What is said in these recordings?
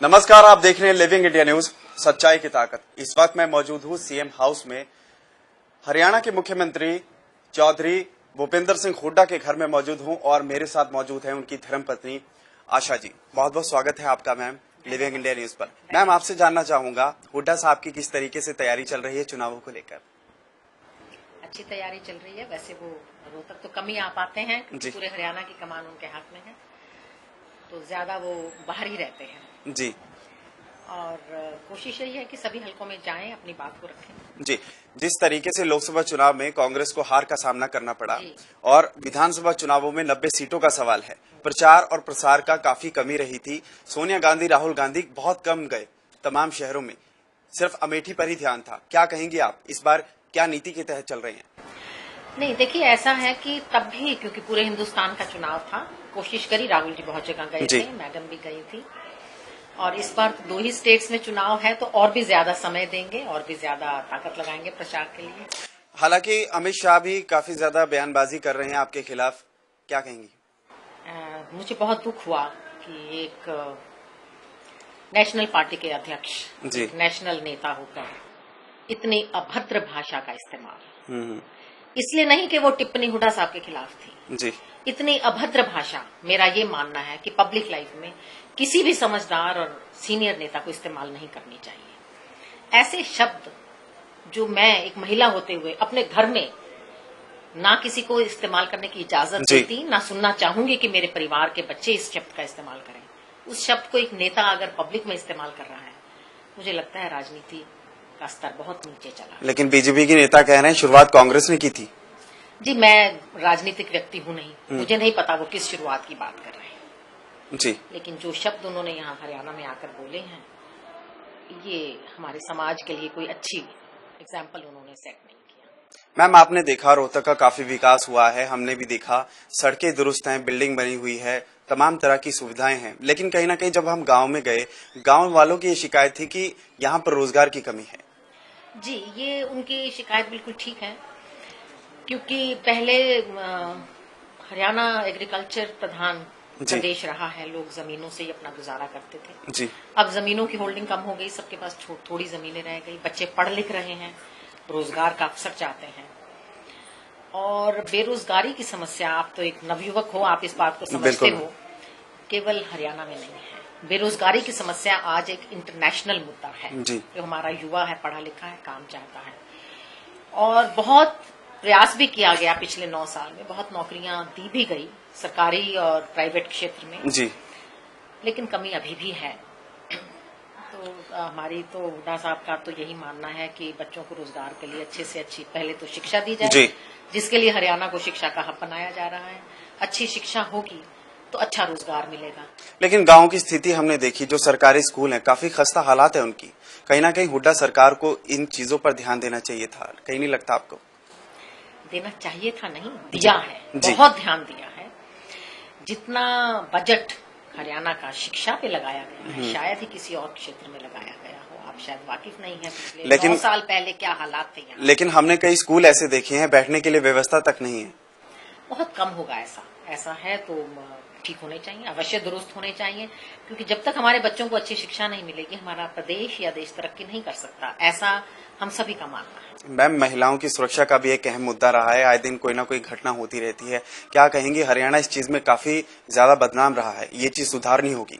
नमस्कार, आप देख रहे हैं लिविंग इंडिया न्यूज, सच्चाई की ताकत। इस वक्त मैं मौजूद हूं सीएम हाउस में। हरियाणा के मुख्यमंत्री चौधरी भूपेंद्र सिंह हुड्डा के घर में मौजूद हूं और मेरे साथ मौजूद है उनकी धर्मपत्नी आशा जी। बहुत बहुत स्वागत है आपका मैम लिविंग इंडिया न्यूज पर। मैम, आपसे जानना चाहूंगा हुड्डा साहब की किस तरीके से तैयारी चल रही है चुनावों को लेकर? अच्छी तैयारी चल रही है। वैसे वो रोहतक तो कम ही आ पाते हैं क्योंकि पूरे हरियाणा की कमान उनके हाथ में है, तो ज्यादा वो बाहर ही रहते हैं जी। और कोशिश यही है कि सभी हलकों में जाएं, अपनी बात को रखें। जी, जिस तरीके से लोकसभा चुनाव में कांग्रेस को हार का सामना करना पड़ा और विधानसभा चुनावों में 90 सीटों का सवाल है, प्रचार और प्रसार का काफी कमी रही थी। सोनिया गांधी, राहुल गांधी बहुत कम गए तमाम शहरों में, सिर्फ अमेठी पर ही ध्यान था। क्या कहेंगे आप, इस बार क्या नीति के तहत चल रहे हैं? नहीं, देखिए ऐसा है कि तब भी क्योंकि पूरे हिंदुस्तान का चुनाव था, कोशिश करी। राहुल जी बहुत जगह गए थे, मैडम भी गई थी, और इस बार 2 ही स्टेट्स में चुनाव है तो और भी ज्यादा समय देंगे और भी ज्यादा ताकत लगाएंगे प्रचार के लिए। हालांकि अमित शाह भी काफी ज्यादा बयानबाजी कर रहे हैं आपके खिलाफ, क्या कहेंगी? मुझे बहुत दुख हुआ कि एक नेशनल पार्टी के अध्यक्ष, नेशनल नेता होकर इतनी अभद्र भाषा का इस्तेमाल, इसलिए नहीं कि वो टिप्पणी हुड्डा साहब के खिलाफ थी जी, इतनी अभद्र भाषा, मेरा ये मानना है कि पब्लिक लाइफ में किसी भी समझदार और सीनियर नेता को इस्तेमाल नहीं करनी चाहिए। ऐसे शब्द जो मैं एक महिला होते हुए अपने घर में ना किसी को इस्तेमाल करने की इजाजत देती, ना सुनना चाहूंगी कि मेरे परिवार के बच्चे इस शब्द का इस्तेमाल करें, उस शब्द को एक नेता अगर पब्लिक में इस्तेमाल कर रहा है, मुझे लगता है राजनीति का स्तर बहुत नीचे चला। लेकिन बीजेपी के नेता कह रहे हैं शुरुआत कांग्रेस ने की थी। जी, मैं राजनीतिक व्यक्ति हूं नहीं, मुझे नहीं पता वो किस शुरुआत की बात कर रहे हैं जी, लेकिन जो शब्द उन्होंने यहाँ हरियाणा में आकर बोले हैं, ये हमारे समाज के लिए कोई अच्छी एग्जाम्पल उन्होंने सेट नहीं किया। मैम, आपने देखा रोहतक का काफी विकास हुआ है, हमने भी देखा, सड़कें दुरुस्त हैं, बिल्डिंग बनी हुई है, तमाम तरह की सुविधाएं हैं, लेकिन कहीं ना कहीं जब हम गांव में गए, गांव वालों की ये शिकायत थी कि यहाँ पर रोजगार की कमी है। जी, ये उनकी शिकायत बिल्कुल ठीक है, क्योंकि पहले हरियाणा एग्रीकल्चर प्रधान प्रदेश रहा है, लोग जमीनों से ही अपना गुजारा करते थे जी। अब जमीनों की होल्डिंग कम हो गई, सबके पास थोड़ी जमीनें रह गई, बच्चे पढ़ लिख रहे हैं, रोजगार का अवसर चाहते हैं, और बेरोजगारी की समस्या, आप तो एक नवयुवक हो, आप इस बात को समझते हो, केवल हरियाणा में नहीं है। बेरोजगारी की समस्या आज एक इंटरनेशनल मुद्दा है जी। जो हमारा युवा है, पढ़ा लिखा है, काम चाहता है, और बहुत प्रयास भी किया गया पिछले 9 साल में, बहुत नौकरियां दी भी गई सरकारी और प्राइवेट क्षेत्र में जी, लेकिन कमी अभी भी है। तो हमारी तो हुड्डा साहब का तो यही मानना है कि बच्चों को रोजगार के लिए अच्छे से अच्छी पहले तो शिक्षा दी जाए जी, जिसके लिए हरियाणा को शिक्षा का हब बनाया जा रहा है। अच्छी शिक्षा होगी तो अच्छा रोजगार मिलेगा। लेकिन गांव की स्थिति हमने देखी, जो सरकारी स्कूल हैं काफी खस्ता हालात है उनकी, कहीं ना कहीं हुड्डा सरकार को इन चीजों पर ध्यान देना चाहिए था, कहीं नहीं लगता आपको? देना चाहिए था नहीं, दिया है, बहुत ध्यान दिया है। जितना बजट हरियाणा का शिक्षा पे लगाया गया है, शायद ही किसी और क्षेत्र में लगाया गया हो। आप शायद वाकिफ नहीं है पिछले 9 साल पहले क्या हालात थे यहाँ। लेकिन हमने कई स्कूल ऐसे देखे हैं बैठने के लिए व्यवस्था तक नहीं है। बहुत कम होगा ऐसा है तो ठीक होने चाहिए, अवश्य दुरुस्त होने चाहिए, क्योंकि जब तक हमारे बच्चों को अच्छी शिक्षा नहीं मिलेगी, हमारा प्रदेश या देश तरक्की नहीं कर सकता, ऐसा हम सभी का मानना है। मैम, महिलाओं की सुरक्षा का भी एक अहम मुद्दा रहा है, आए दिन कोई ना कोई घटना होती रहती है, क्या कहेंगे हरियाणा इस चीज में काफी ज्यादा बदनाम रहा है, ये चीज सुधारनी होगी?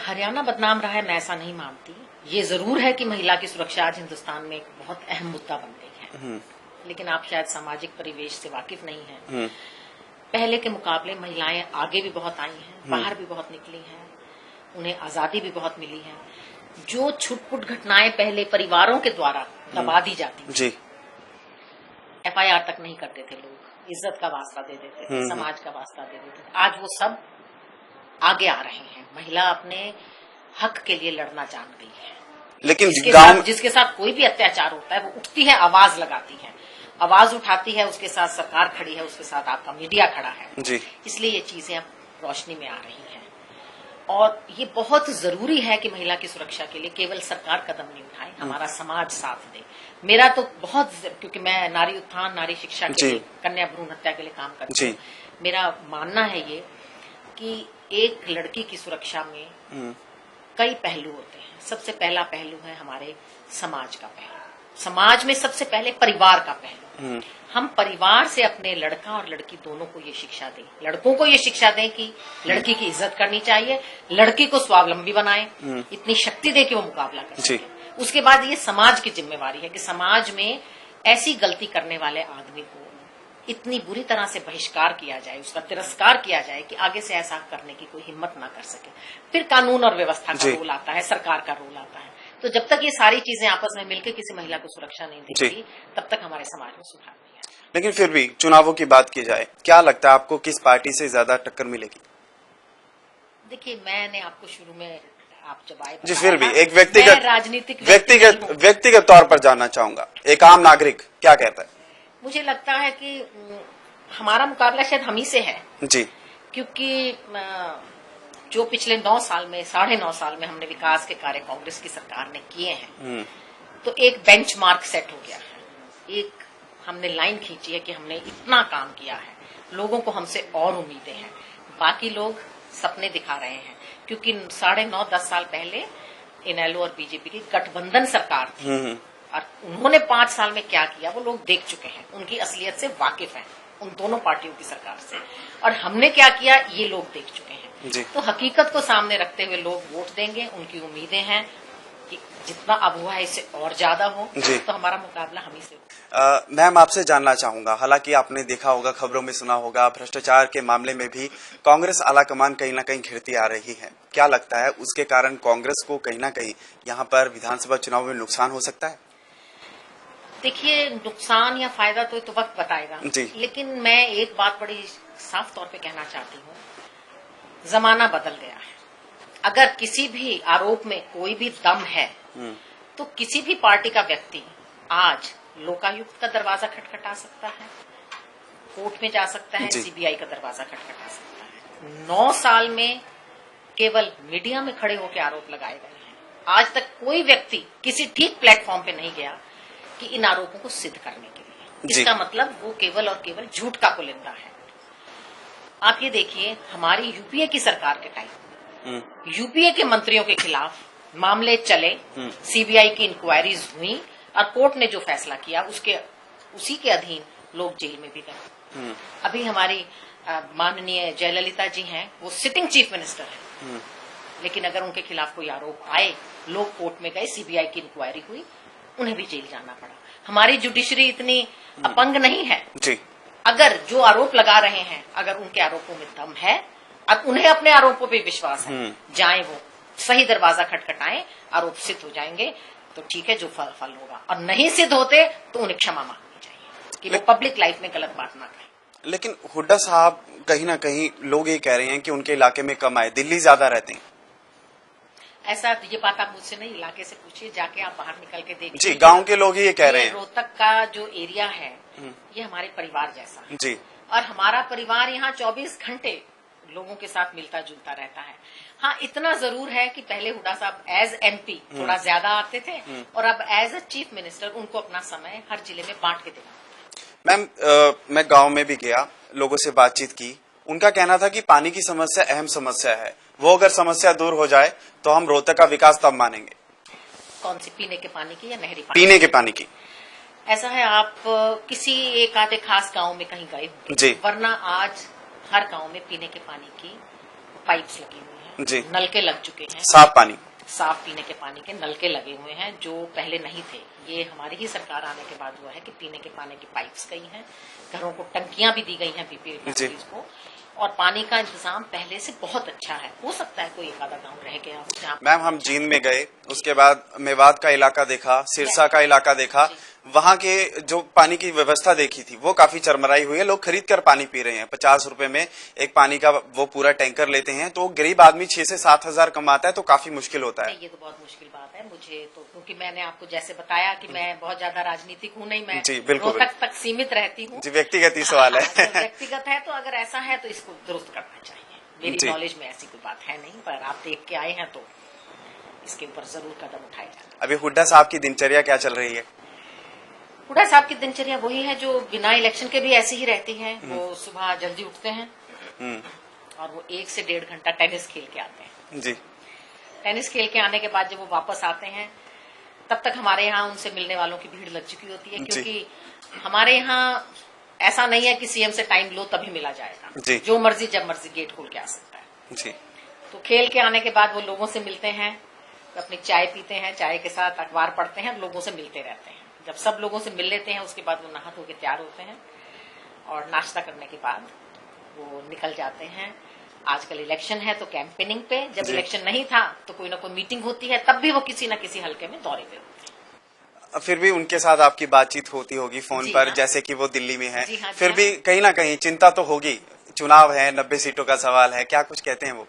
हरियाणा बदनाम रहा है मैं ऐसा नहीं मानती। ये जरूर है कि महिला की सुरक्षा आज हिंदुस्तान में एक बहुत अहम मुद्दा बन गई है, लेकिन आप शायद सामाजिक परिवेश से वाकिफ नहीं है। पहले के मुकाबले महिलाएं आगे भी बहुत आई हैं, बाहर भी बहुत निकली हैं, उन्हें आजादी भी बहुत मिली है। जो छुटपुट घटनाएं पहले परिवारों के द्वारा दबा दी जाती जी, FIR तक नहीं करते थे लोग, इज्जत का वास्ता दे देते थे, समाज का वास्ता दे देते थे, आज वो सब आगे आ रहे हैं। महिला अपने हक के लिए लड़ना जान गई है, लेकिन जिसके साथ कोई भी अत्याचार होता है वो उठती है, आवाज लगाती है, आवाज उठाती है, उसके साथ सरकार खड़ी है, उसके साथ आपका मीडिया खड़ा है जी। इसलिए ये चीजें अब रोशनी में आ रही हैं, और ये बहुत जरूरी है कि महिला की सुरक्षा के लिए केवल सरकार कदम नहीं उठाए, हमारा समाज साथ दे। मेरा तो बहुत, क्योंकि मैं नारी उत्थान, नारी शिक्षा के लिए, कन्या भ्रूण हत्या के लिए काम करती हूँ, मेरा मानना है ये कि एक लड़की की सुरक्षा में कई पहलू होते हैं। सबसे पहला पहलू है हमारे समाज का पहलू। समाज में सबसे पहले परिवार का पहलू। हम परिवार से अपने लड़का और लड़की दोनों को ये शिक्षा दें। लड़कों को ये शिक्षा दें कि लड़की की इज्जत करनी चाहिए, लड़की को स्वावलंबी बनाएं, इतनी शक्ति दे कि वो मुकाबला कर सके। उसके बाद ये समाज की जिम्मेवारी है कि समाज में ऐसी गलती करने वाले आदमी को इतनी बुरी तरह से बहिष्कार किया जाए, उसका तिरस्कार किया जाए कि आगे से ऐसा करने की कोई हिम्मत ना कर सके। फिर कानून और व्यवस्था का रोल आता है, सरकार का रोल आता है। तो जब तक ये सारी चीजें आपस में मिलकर किसी महिला को सुरक्षा नहीं देगी, तब तक हमारे समाज में सुधार नहीं है। लेकिन फिर भी चुनावों की बात की जाए, क्या लगता है आपको किस पार्टी से ज्यादा टक्कर मिलेगी? देखिए, मैंने आपको शुरू में आप जब आए जी, फिर भी एक व्यक्तिगत तौर पर जानना चाहूंगा, एक आम नागरिक क्या कहता है? मुझे लगता है कि हमारा मुकाबला शायद हम ही से है जी, क्योंकि जो पिछले 9 साल में 9.5 साल में हमने विकास के कार्य कांग्रेस की सरकार ने किए हैं, तो एक बेंचमार्क सेट हो गया है। एक हमने लाइन खींची है कि हमने इतना काम किया है, लोगों को हमसे और उम्मीदें हैं। बाकी लोग सपने दिखा रहे हैं क्योंकि 9.5-10 साल पहले इनेलो और बीजेपी की गठबंधन सरकार थी और उन्होंने 5 साल में क्या किया वो लोग देख चुके हैं, उनकी असलियत से वाकिफ हैं उन दोनों पार्टियों की सरकार से। और हमने क्या किया ये लोग देख चुके हैं। तो हकीकत को सामने रखते हुए लोग वोट देंगे। उनकी उम्मीदें हैं कि जितना अब हुआ है इससे और ज्यादा हो, तो हमारा मुकाबला हम ही से हो। मैम, आपसे जानना चाहूंगा, हालांकि आपने देखा होगा, खबरों में सुना होगा, भ्रष्टाचार के मामले में भी कांग्रेस आलाकमान कहीं ना कहीं घिरती आ रही है। क्या लगता है उसके कारण कांग्रेस को कहीं ना कहीं यहाँ पर विधानसभा चुनाव में नुकसान हो सकता है? देखिए, नुकसान या फायदा तो वक्त बताएगा, लेकिन मैं एक बात बड़ी साफ तौर पे कहना चाहती हूँ, जमाना बदल गया है। अगर किसी भी आरोप में कोई भी दम है तो किसी भी पार्टी का व्यक्ति आज लोकायुक्त का दरवाजा खटखटा सकता है, कोर्ट में जा सकता है, सीबीआई का दरवाजा खटखटा सकता है। 9 साल में केवल मीडिया में खड़े होकर आरोप लगाए गए हैं। आज तक कोई व्यक्ति किसी ठीक प्लेटफॉर्म पे नहीं गया कि इन आरोपों को सिद्ध करने के लिए। इसका मतलब वो केवल और केवल झूठ का पुलिंदा है। आप ये देखिए, हमारी यूपीए की सरकार के टाइम यूपीए के मंत्रियों के खिलाफ मामले चले, सीबीआई की इंक्वायरीज हुई और कोर्ट ने जो फैसला किया उसी के अधीन लोग जेल में भी गए। अभी हमारी माननीय जयललिता जी हैं, वो सिटिंग चीफ मिनिस्टर हैं, लेकिन अगर उनके खिलाफ कोई आरोप आए, लोग कोर्ट में गए, सीबीआई की इंक्वायरी हुई, उन्हें भी जेल जाना पड़ा। हमारी जुडिशरी इतनी अपंग नहीं है जी। अगर जो आरोप लगा रहे हैं, अगर उनके आरोपों में दम है और उन्हें अपने आरोपों पे विश्वास है, जाए वो सही दरवाजा खटखटाएं, आरोप सिद्ध हो जाएंगे तो ठीक है, जो फल होगा, और नहीं सिद्ध होते तो उन्हें क्षमा मांगनी चाहिए कि वो पब्लिक लाइफ में गलत बात ना करें। लेकिन हुड्डा साहब कहीं ना कहीं लोग ये कह रहे हैं कि उनके इलाके में कम आए, दिल्ली ज्यादा रहते हैं। ऐसा ये बात आप मुझसे नहीं, इलाके से पूछिए, जाके आप बाहर निकल के देखिए। जी, गांव के लोग ही ये कह रहे हैं। रोहतक का जो एरिया है ये हमारे परिवार जैसा है जी, और हमारा परिवार यहाँ 24 घंटे लोगों के साथ मिलता जुलता रहता है। हाँ, इतना जरूर है कि पहले हुड्डा साहब एज एमपी थोड़ा ज्यादा आते थे और अब एज अ चीफ मिनिस्टर उनको अपना समय हर जिले में बांट के देना। मैम, मैं गांव में भी गया, लोगों से बातचीत की, उनका कहना था कि पानी की समस्या अहम समस्या है, वो अगर समस्या दूर हो जाए तो हम रोहतक का विकास तब मानेंगे। कौन सी, पीने के पानी की या नहरी पानी? पीने के पानी की। ऐसा है, आप किसी एक आधे खास गांव में कहीं गए जी, वरना आज हर गांव में पीने के पानी की पाइप्स लगी हुई हैं जी, नलके लग चुके हैं, साफ पीने के पानी के नलके लगे हुए हैं जो पहले नहीं थे। ये हमारी ही सरकार आने के बाद हुआ है कि पीने के पानी की पाइप्स गई हैं, घरों को टंकियां भी दी गई हैं बीपीएल फैमिलीज को, और पानी का इंतजाम पहले से बहुत अच्छा है। हो सकता है कोई एक आधा गाँव रह गया। मैम, हम जींद में गए, उसके बाद मेवात का इलाका देखा, सिरसा का इलाका देखा, वहाँ के जो पानी की व्यवस्था देखी थी वो काफी चरमराई हुई है। लोग खरीद कर पानी पी रहे हैं, 50 रुपए में एक पानी का वो पूरा टैंकर लेते हैं, तो गरीब आदमी 6 से 7 हजार कमाता है, तो काफी मुश्किल होता है। ये तो बहुत मुश्किल बात है मुझे तो, क्योंकि मैंने आपको जैसे बताया कि मैं बहुत ज्यादा राजनीतिक हूँ नहीं, मैं जी बिल्कुल रोहतक तक सीमित रहती हूँ जी, व्यक्तिगत ही सवाल है। व्यक्तिगत है, तो अगर ऐसा है तो इसको दुरुस्त करना चाहिए। मेरी नॉलेज में ऐसी कोई बात है नहीं, पर आप देख के आए हैं तो इसके ऊपर जरूर कदम उठाया जाए। अभी हुड्डा साहब की दिनचर्या क्या चल रही है? हुड्डा साहब की दिनचर्या वही है जो बिना इलेक्शन के भी ऐसी ही रहती है। वो सुबह जल्दी उठते हैं, और वो 1 से 1.5 घंटा टेनिस खेल के आते हैं। जी। टेनिस खेल के आने के बाद जब वो वापस आते हैं तब तक हमारे यहाँ उनसे मिलने वालों की भीड़ लग चुकी होती है, क्योंकि हमारे यहाँ ऐसा नहीं है कि सीएम से टाइम लो तभी मिला जाएगा। जो मर्जी जब मर्जी गेट खोल के आ सकता है जी। तो खेल के आने के बाद वो लोगों से मिलते हैं, अपनी चाय पीते हैं, चाय के साथ अखबार पढ़ते हैं, लोगों से मिलते रहते हैं। जब सब लोगों से मिल लेते हैं उसके बाद वो नहा धो के तैयार होते हैं और नाश्ता करने के बाद वो निकल जाते हैं। आजकल इलेक्शन है तो कैंपेनिंग पे, जब इलेक्शन नहीं था तो कोई ना कोई मीटिंग होती है, तब भी वो किसी न किसी हल्के में दौरे पे होते हैं। फिर भी उनके साथ आपकी बातचीत होती होगी फोन पर, जैसे कि वो दिल्ली में है। फिर भी कहीं ना कहीं चिंता तो होगी, चुनाव है, 90 सीटों का सवाल है, क्या कुछ कहते हैं वो?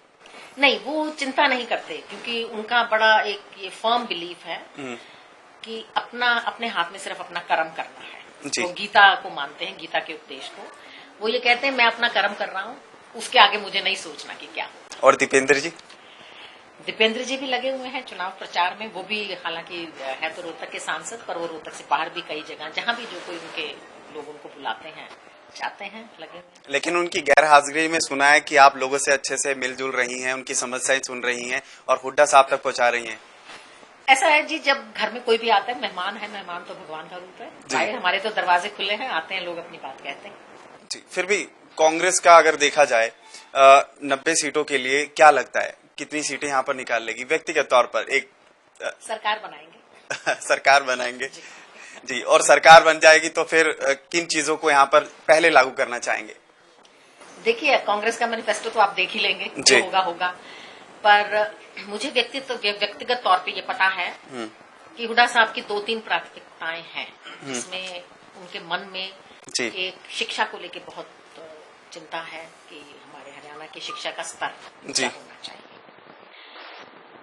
नहीं, वो चिंता नहीं करते, क्योंकि उनका बड़ा एक ये फर्म बिलीफ है कि अपने हाथ में सिर्फ अपना कर्म करना है। तो गीता को मानते हैं, गीता के उपदेश को। वो ये कहते हैं मैं अपना कर्म कर रहा हूँ, उसके आगे मुझे नहीं सोचना कि क्या हो। और दीपेंद्र जी? दीपेंद्र जी भी लगे हुए हैं चुनाव प्रचार में। वो भी हालांकि है तो रोहतक के सांसद, पर वो रोहतक से बाहर भी कई जगह जहां भी जो कोई उनके लोग उनको बुलाते हैं जाते हैं, लगे हुए। लेकिन उनकी गैर हाजिरी में सुना है कि आप लोगों से अच्छे से मिलजुल रही हैं, उनकी समस्याएं सुन रही हैं और हुड्डा साहब तक पहुंचा रही हैं। ऐसा है जी, जब घर में कोई भी आता है, मेहमान है, मेहमान तो भगवान का रूप है। भाई हमारे तो दरवाजे खुले हैं, आते हैं लोग, अपनी बात कहते हैं जी। फिर भी कांग्रेस का अगर देखा जाए 90 सीटों के लिए क्या लगता है कितनी सीटें यहाँ पर निकाल लेगी व्यक्तिगत तौर पर? एक सरकार बनाएंगे। सरकार बनाएंगे जी। और सरकार बन जाएगी तो फिर किन चीजों को यहाँ पर पहले लागू करना चाहेंगे? देखिए, कांग्रेस का मैनिफेस्टो तो आप देख ही लेंगे, जो होगा। पर मुझे व्यक्तिगत तौर पे ये पता है कि हुड्डा साहब की 2-3 प्राथमिकताएं हैं, जिसमें उनके मन में एक शिक्षा को लेके बहुत चिंता है कि हमारे हरियाणा की शिक्षा का स्तर क्या होना चाहिए,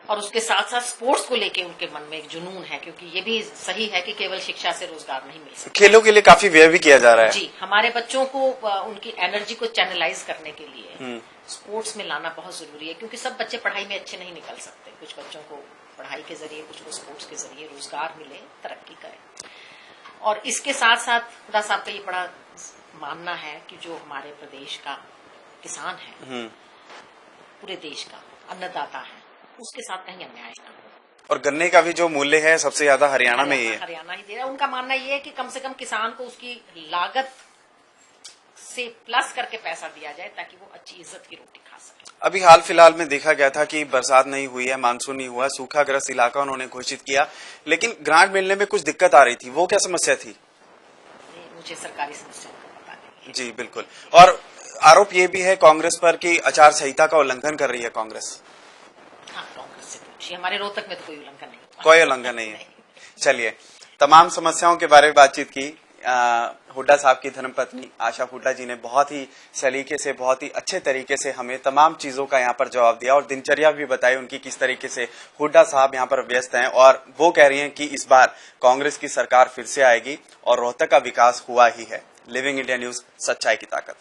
और उसके साथ साथ स्पोर्ट्स को लेके उनके मन में एक जुनून है, क्योंकि ये भी सही है कि केवल शिक्षा से रोजगार नहीं मिल सकता। खेलों के लिए काफी व्यय भी किया जा रहा है जी। हमारे बच्चों को उनकी एनर्जी को चैनलाइज करने के लिए स्पोर्ट्स में लाना बहुत जरूरी है, क्योंकि सब बच्चे पढ़ाई में अच्छे नहीं निकल सकते। कुछ बच्चों को पढ़ाई के जरिए, कुछ को स्पोर्ट्स के जरिए रोजगार मिले, तरक्की करें। और इसके साथ साथ हुड्डा साहब का ये बड़ा मानना है कि जो हमारे प्रदेश का किसान है, पूरे देश का अन्नदाता है, उसके साथ कहीं अन्याय ना हो। और गन्ने का भी जो मूल्य है सबसे ज्यादा हरियाणा में ही है। हरियाणा ही दे रहा है। उनका मानना ये है कि कम से कम किसान को उसकी लागत से प्लस करके पैसा दिया जाए, ताकि वो अच्छी इज्जत की रोटी खा सके। अभी हाल फिलहाल में देखा गया था कि बरसात नहीं हुई है, मानसून नहीं हुआ, सूखाग्रस्त इलाका उन्होंने घोषित किया, लेकिन ग्रांट मिलने में कुछ दिक्कत आ रही थी। वो क्या समस्या थी? मुझे सरकारी समस्या का पता नहीं है। जी बिल्कुल। और आरोप ये भी है कांग्रेस पर कि आचार संहिता का उल्लंघन कर रही है कांग्रेस। हाँ, कांग्रेस से पूछिए, हमारे रोहतक में तो कोई उल्लंघन नहीं। कोई उल्लंघन नहीं है। चलिए, तमाम समस्याओं के बारे में बातचीत की। हुड्डा साहब की धर्मपत्नी आशा हुड्डा जी ने बहुत ही सलीके से, बहुत ही अच्छे तरीके से हमें तमाम चीजों का यहाँ पर जवाब दिया और दिनचर्या भी बताई उनकी, किस तरीके से हुड्डा साहब यहाँ पर व्यस्त हैं। और वो कह रही हैं कि इस बार कांग्रेस की सरकार फिर से आएगी और रोहतक का विकास हुआ ही है। लिविंग इंडिया न्यूज, सच्चाई की ताकत।